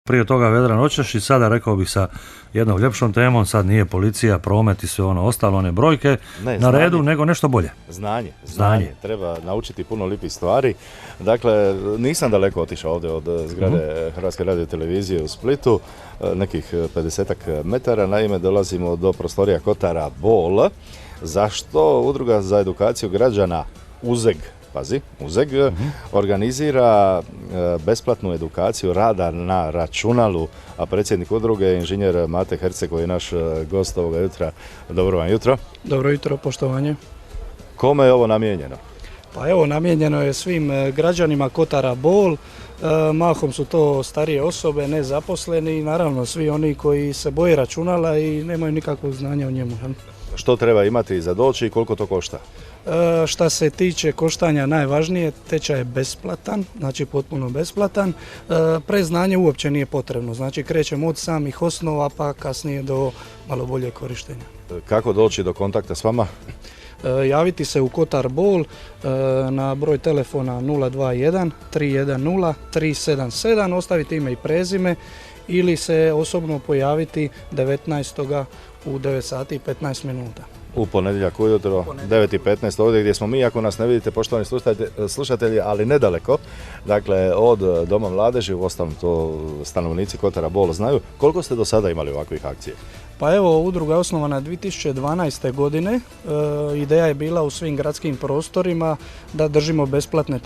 prije toga Vedran Očeš i sada rekao bih sa jednom ljepšom temom, sad nije policija, promet i sve ono ostalo, one brojke na redu, nego nešto bolje. Znanje. Treba naučiti puno lipih stvari. Dakle, nisam daleko otišao ovdje od zgrade Hrvatske radiotelevizije u Splitu, nekih 50 metara, naime dolazimo do prostorija Kotara Bol. Zašto Udruga za edukaciju građana UZEG organizira besplatnu edukaciju rada na računalu, a predsjednik udruge je inženjer Mate Herceg koji je naš gost ovoga jutra. Dobro vam jutro. Dobro jutro, poštovanje. Kome je ovo namijenjeno? Pa evo, namijenjeno je svim građanima Kotara Bol, mahom su to starije osobe, nezaposleni i naravno svi oni koji se boje računala i nemaju nikakvog znanja o njemu. Što treba imati za doći i koliko to košta? Šta se tiče koštanja, najvažnije, tečaj je besplatan, znači potpuno besplatan. Preznanje uopće nije potrebno, znači krećemo od samih osnova pa kasnije do malo bolje korištenja. Kako doći do kontakta s vama? Javiti se u Kotar Bol na broj telefona 021 310 377, ostaviti ime i prezime ili se osobno pojaviti 19. u 9 sati i 15 minuta. U ponedjeljak ujutro, 9:15 ovdje gdje smo mi, ako nas ne vidite, poštovani slušatelji, ali nedaleko, dakle od Doma mladeži, uostalom to stanovnici Kotara Bol znaju. Koliko ste do sada imali ovakvih akcija? Pa evo, udruga je osnovana 2012. godine, ideja je bila u svim gradskim prostorima da držimo besplatne